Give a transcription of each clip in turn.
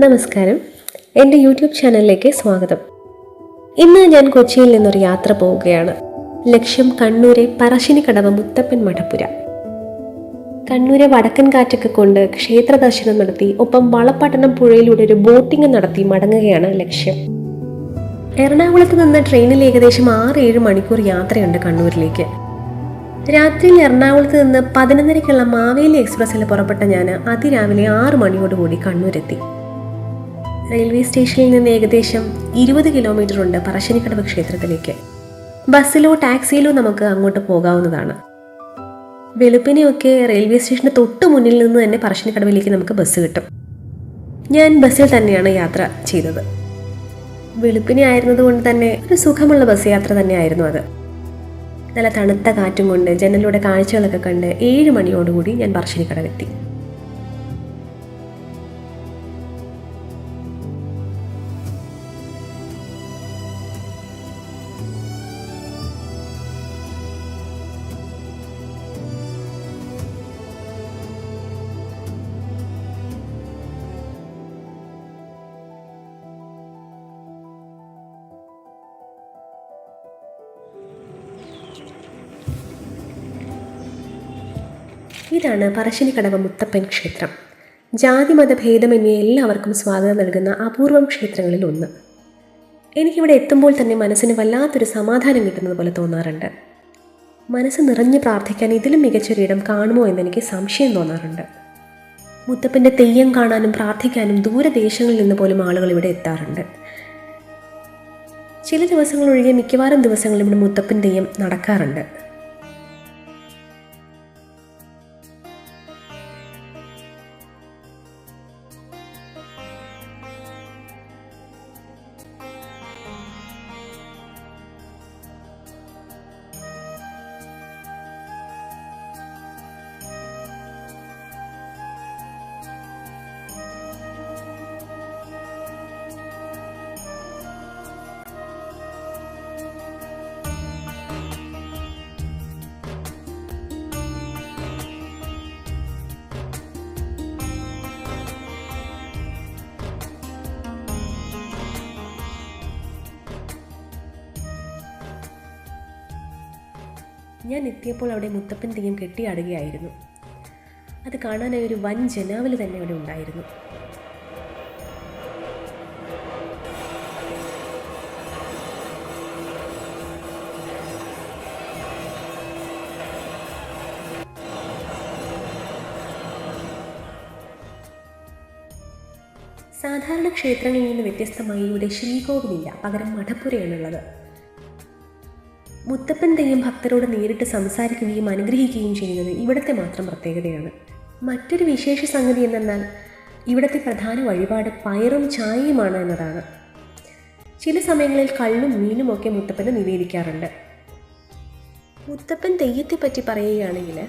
നമസ്കാരം, എൻ്റെ യൂട്യൂബ് ചാനലിലേക്ക് സ്വാഗതം. ഇന്ന് ഞാൻ കൊച്ചിയിൽ നിന്നൊരു യാത്ര പോവുകയാണ്. ലക്ഷ്യം കണ്ണൂരെ പറശ്ശിനിക്കടവ് മുത്തപ്പൻ മഠപ്പുര. കണ്ണൂരെ വടക്കൻ കാറ്റൊക്കെ കൊണ്ട് ക്ഷേത്ര ദർശനം നടത്തി ഒപ്പം വളപട്ടണം പുഴയിലൂടെ ഒരു ബോട്ടിംഗ് നടത്തി മടങ്ങുകയാണ് ലക്ഷ്യം. എറണാകുളത്ത് നിന്ന് ട്രെയിനിൽ ഏകദേശം 6-7 മണിക്കൂർ യാത്രയുണ്ട് കണ്ണൂരിലേക്ക്. രാത്രിയിൽ എറണാകുളത്ത് നിന്ന് 11:30 മാവേലി എക്സ്പ്രസ്സിൽ പുറപ്പെട്ട ഞാൻ അതിരാവിലെ 6 മണിയോടുകൂടി കണ്ണൂരെത്തി. റെയിൽവേ സ്റ്റേഷനിൽ നിന്ന് ഏകദേശം 20 കിലോമീറ്റർ ഉണ്ട് പറശ്ശിനിക്കടവ് ക്ഷേത്രത്തിലേക്ക്. ബസ്സിലോ ടാക്സിയിലോ നമുക്ക് അങ്ങോട്ട് പോകാവുന്നതാണ്. വെളുപ്പിനെയൊക്കെ റെയിൽവേ സ്റ്റേഷന് തൊട്ട് മുന്നിൽ നിന്ന് തന്നെ പറശ്ശിനിക്കടവിലേക്ക് നമുക്ക് ബസ് കിട്ടും. ഞാൻ ബസ്സിൽ തന്നെയാണ് യാത്ര ചെയ്തത്. വെളുപ്പിനെ ആയിരുന്നതുകൊണ്ട് തന്നെ ഒരു സുഖമുള്ള ബസ് യാത്ര തന്നെയായിരുന്നു അത്. നല്ല തണുത്ത കാറ്റും കൊണ്ട് ജനലിലൂടെ കാഴ്ചകളൊക്കെ കണ്ട് 7 മണിയോടുകൂടി ഞാൻ പറശ്ശിനിക്കടവെത്തി. ഇതാണ് പറശ്ശിനിക്കടവ് മുത്തപ്പൻ ക്ഷേത്രം. ജാതി മതഭേദമന്യേ എല്ലാവർക്കും സ്വാഗതം നൽകുന്ന അപൂർവം ക്ഷേത്രങ്ങളിൽ ഒന്ന്. എനിക്കിവിടെ എത്തുമ്പോൾ തന്നെ മനസ്സിന് വല്ലാത്തൊരു സമാധാനം കിട്ടുന്നത് പോലെ തോന്നാറുണ്ട്. മനസ്സ് നിറഞ്ഞ് പ്രാർത്ഥിക്കാൻ ഇതിലും മികച്ചൊരിടം കാണുമോ എന്നെനിക്ക് സംശയം തോന്നാറുണ്ട്. മുത്തപ്പൻ്റെ തെയ്യം കാണാനും പ്രാർത്ഥിക്കാനും ദൂരദേശങ്ങളിൽ നിന്ന് പോലും ആളുകൾ ഇവിടെ എത്താറുണ്ട്. ചില ദിവസങ്ങളൊഴികെ മിക്കവാറും ദിവസങ്ങളിൽ ഇവിടെ മുത്തപ്പൻ തെയ്യം നടക്കാറുണ്ട്. ഞാൻ എത്തിയപ്പോൾ അവിടെ മുത്തപ്പൻ തെയ്യം കെട്ടിയാടുകയായിരുന്നു. അത് കാണാനായി ഒരു വൻ ജനാവലി തന്നെ അവിടെ ഉണ്ടായിരുന്നു. സാധാരണ ക്ഷേത്രങ്ങളിൽ നിന്ന് വ്യത്യസ്തമായി ഇവിടെ ശ്രീകോവിലില്ല, പകരം മഠപ്പുരയാണുള്ളത്. മുത്തപ്പൻ തെയ്യം ഭക്തരോട് നേരിട്ട് സംസാരിക്കുകയും അനുഗ്രഹിക്കുകയും ചെയ്യുന്നത് ഇവിടുത്തെ മാത്രം പ്രത്യേകതയാണ്. മറ്റൊരു വിശേഷ സംഗതി എന്നാൽ ഇവിടുത്തെ പ്രധാന വഴിപാട് പയറും ചായയുമാണ് എന്നതാണ്. ചില സമയങ്ങളിൽ കള്ളും മീനും ഒക്കെ മുത്തപ്പന് നിവേദിക്കാറുണ്ട്. മുത്തപ്പൻ തെയ്യത്തെപ്പറ്റി പറയുകയാണെങ്കിൽ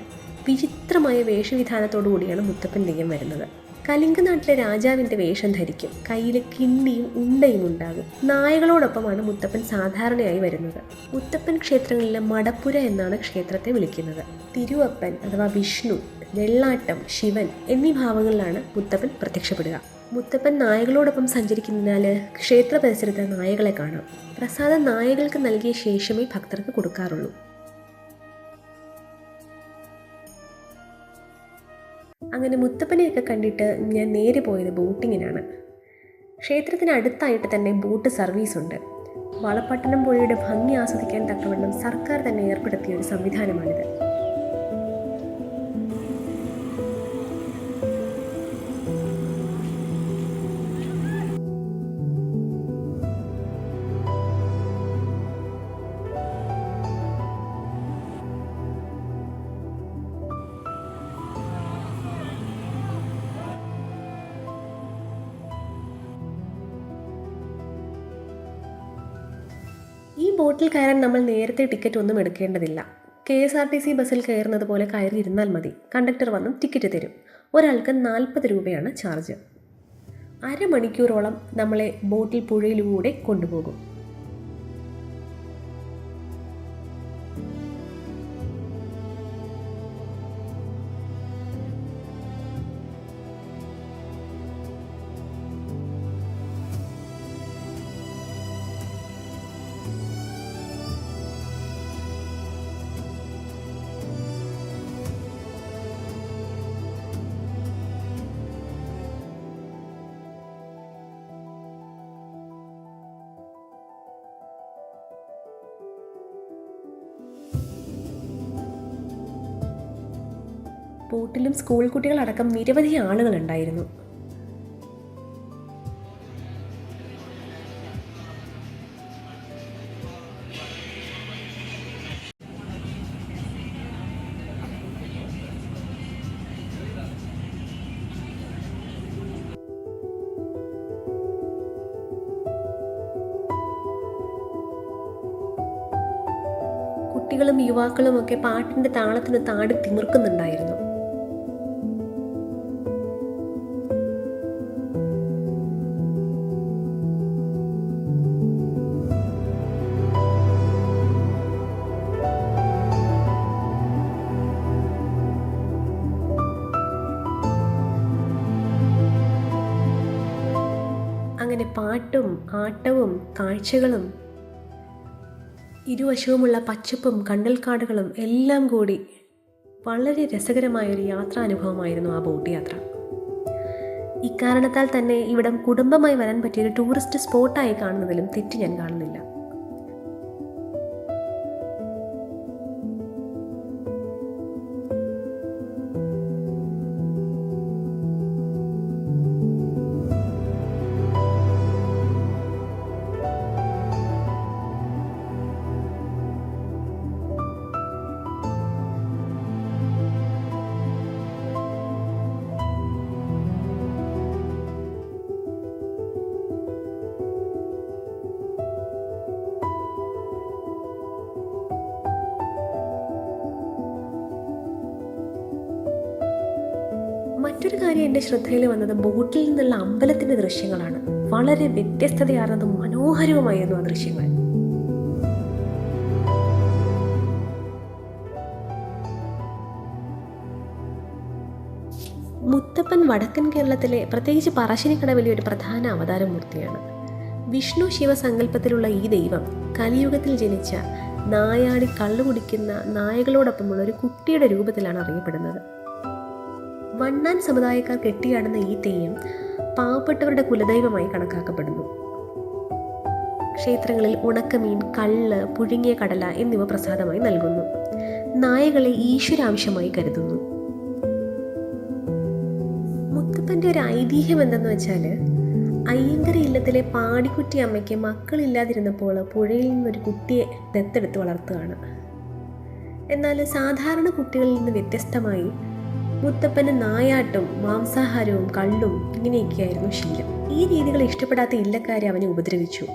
വിചിത്രമായ വേഷവിധാനത്തോടു കൂടിയാണ് മുത്തപ്പൻ തെയ്യം വരുന്നത്. കലിംഗ നാട്ടിലെ രാജാവിൻ്റെ വേഷം ധരിക്കും. കയ്യിൽ കിണ്ടിയും ഉണ്ടയും ഉണ്ടാകും. നായകളോടൊപ്പമാണ് മുത്തപ്പൻ സാധാരണയായി വരുന്നത്. മുത്തപ്പൻ ക്ഷേത്രങ്ങളിലെ മടപ്പുര എന്നാണ് ക്ഷേത്രത്തെ വിളിക്കുന്നത്. തിരുവപ്പൻ അഥവാ വിഷ്ണു, വെള്ളാട്ടം, ശിവൻ എന്നീ ഭാവങ്ങളിലാണ് മുത്തപ്പൻ പ്രത്യക്ഷപ്പെടുക. മുത്തപ്പൻ നായകളോടൊപ്പം സഞ്ചരിക്കുന്നതിനാൽ ക്ഷേത്ര പരിസരത്ത് നായകളെ കാണാം. പ്രസാദം നായകൾക്ക് നൽകിയ ശേഷമേ ഭക്തർക്ക് കൊടുക്കാറുള്ളൂ. അങ്ങനെ മുത്തപ്പനെയൊക്കെ കണ്ടിട്ട് ഞാൻ നേരെ പോയത് ബോട്ടിങ്ങിനാണ്. ക്ഷേത്രത്തിന് അടുത്തായിട്ട് തന്നെ ബോട്ട് സർവീസ് ഉണ്ട്. വളപട്ടണം പുഴയുടെ ഭംഗി ആസ്വദിക്കാൻ തക്കവണ്ണം സർക്കാർ തന്നെ ഏർപ്പെടുത്തിയ ഒരു സംവിധാനമാണിത്. ബോട്ടിൽ കയറാൻ നമ്മൾ നേരത്തെ ടിക്കറ്റ് ഒന്നും എടുക്കേണ്ടതില്ല. KSRTC ബസ്സിൽ കയറുന്നത് പോലെ കയറി ഇരുന്നാൽ മതി. കണ്ടക്ടർ വന്നും ടിക്കറ്റ് തരും. ഒരാൾക്ക് 40 രൂപയാണ് ചാർജ്. അരമണിക്കൂറോളം നമ്മളെ ബോട്ടിൽ പുഴയിലൂടെ കൊണ്ടുപോകും. ബോട്ടിലും സ്കൂൾ കുട്ടികളടക്കം നിരവധി ആളുകളുണ്ടായിരുന്നു. കുട്ടികളും യുവാക്കളും ഒക്കെ പാട്ടിൻ്റെ താളത്തിന് താടി തിമിർക്കുന്നുണ്ടായിരുന്നു. അങ്ങനെ പാട്ടും ആട്ടവും കാഴ്ചകളും ഇരുവശവുമുള്ള പച്ചപ്പും കണ്ടൽക്കാടുകളും എല്ലാം കൂടി വളരെ രസകരമായൊരു യാത്രാനുഭവമായിരുന്നു ആ ബോട്ട് യാത്ര. ഇക്കാരണത്താൽ തന്നെ ഇവിടം കുടുംബമായി വരാൻ പറ്റിയൊരു ടൂറിസ്റ്റ് സ്പോട്ടായി കാണുന്നതിലും തെറ്റ് ഞാൻ കാണുന്നില്ല. മറ്റൊരു കാര്യം എൻ്റെ ശ്രദ്ധയിൽ വന്നത് ബോട്ടിൽ നിന്നുള്ള അമ്പലത്തിൻ്റെ ദൃശ്യങ്ങളാണ്. വളരെ വ്യത്യസ്തതയാർന്നതും മനോഹരവുമായിരുന്നു ആ ദൃശ്യങ്ങൾ. മുത്തപ്പൻ വടക്കൻ കേരളത്തിലെ പ്രത്യേകിച്ച് പറശ്ശിനിക്കടവിലെ ഒരു പ്രധാന അവതാരമൂർത്തിയാണ്. വിഷ്ണു ശിവസങ്കല്പത്തിലുള്ള ഈ ദൈവം കലിയുഗത്തിൽ ജനിച്ച നായാടി കള്ളുകുടിക്കുന്ന നായകളോടൊപ്പമുള്ള ഒരു കുട്ടിയുടെ രൂപത്തിലാണ് അറിയപ്പെടുന്നത്. വണ്ണാൻ സമുദായക്കാർ കെട്ടിയാടുന്ന ഈ തെയ്യം പാവപ്പെട്ടവരുടെ കുലദൈവമായി കണക്കാക്കപ്പെടുന്നു. ക്ഷേത്രങ്ങളിൽ ഉണക്കമീൻ, കള്ള്, പുഴുങ്ങിയ കടല എന്നിവ പ്രസാദമായി നൽകുന്നു. നായകളെ ഈശ്വരാംശമായി കരുതുന്നു. മുത്തപ്പൻ്റെ ഒരു ഐതിഹ്യം എന്തെന്ന് വെച്ചാൽ, അയ്യങ്കര ഇല്ലത്തിലെ പാടിക്കുട്ടി അമ്മയ്ക്ക് മക്കളില്ലാതിരുന്നപ്പോൾ പുഴയിൽ നിന്നൊരു കുട്ടിയെ ദത്തെടുത്ത് വളർത്തുകയാണ്. എന്നാൽ സാധാരണ കുട്ടികളിൽ നിന്ന് വ്യത്യസ്തമായി മുത്തപ്പന് നായാട്ടും മാംസാഹാരവും കള്ളും ഇങ്ങനെയൊക്കെയായിരുന്നു ശീലം. ഈ രീതികൾ ഇഷ്ടപ്പെടാത്ത ഇല്ലക്കാരെ അവനെ ഉപദ്രവിച്ചു.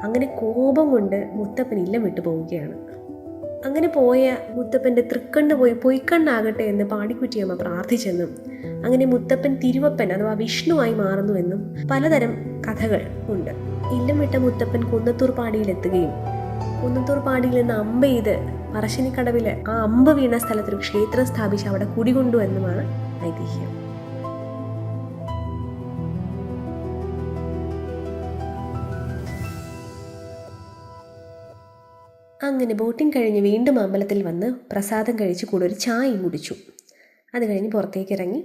അങ്ങനെ കോപം കൊണ്ട് മുത്തപ്പൻ ഇല്ലം വിട്ടു പോവുകയാണ്. അങ്ങനെ പോയ മുത്തപ്പൻ്റെ തൃക്കണ്ണ് പോയി പൊയ്ക്കണ്ണാകട്ടെ എന്ന് പാടിക്കുറ്റിയമ്മ പ്രാർത്ഥിച്ചെന്നും അങ്ങനെ മുത്തപ്പൻ തിരുവപ്പൻ അഥവാ വിഷ്ണുവായി മാറുന്നുവെന്നും പലതരം കഥകൾ ഉണ്ട്. ഇല്ലം വിട്ട മുത്തപ്പൻ കുന്നത്തൂർ പാടിയിലെത്തുകയും കുന്നത്തൂർ പാടിയിൽ നിന്ന് അമ്പ ചെയ്ത് പറശ്ശിനിക്കടവിൽ ആ അമ്പ് വീണ സ്ഥലത്തൊരു ക്ഷേത്രം സ്ഥാപിച്ച് അവിടെ കുടികൊണ്ടു എന്നുമാണ് ഐതിഹ്യം. അങ്ങനെ ബോട്ടിംഗ് കഴിഞ്ഞ് വീണ്ടും അമ്പലത്തിൽ വന്ന് പ്രസാദം കഴിച്ച് കൂടെ ഒരു ചായയും കുടിച്ചു. അത് കഴിഞ്ഞ് പുറത്തേക്ക് ഇറങ്ങി.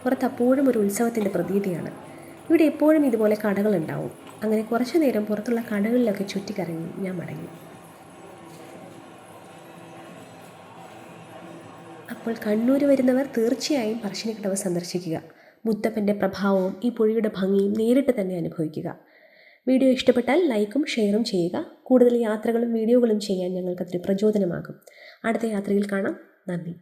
പുറത്ത് അപ്പോഴും ഒരു ഉത്സവത്തിൻ്റെ പ്രതീതിയാണ്. ഇവിടെ എപ്പോഴും ഇതുപോലെ കടകളുണ്ടാവും. അങ്ങനെ കുറച്ചു നേരം പുറത്തുള്ള കടകളിലൊക്കെ ചുറ്റിക്കറങ്ങി ഞാൻ മടങ്ങി. അപ്പോൾ കണ്ണൂർ വരുന്നവർ തീർച്ചയായും പറശ്ശിനിക്കടവ് സന്ദർശിക്കുക. മുത്തപ്പൻ്റെ പ്രഭാവവും ഈ പുഴയുടെ ഭംഗിയും നേരിട്ട് തന്നെ അനുഭവിക്കുക. വീഡിയോ ഇഷ്ടപ്പെട്ടാൽ ലൈക്കും ഷെയറും ചെയ്യുക. കൂടുതൽ യാത്രകളും വീഡിയോകളും ചെയ്യാൻ ഞങ്ങൾക്കതൊരു പ്രചോദനമാകും. അടുത്ത യാത്രയിൽ കാണാം. നന്ദി.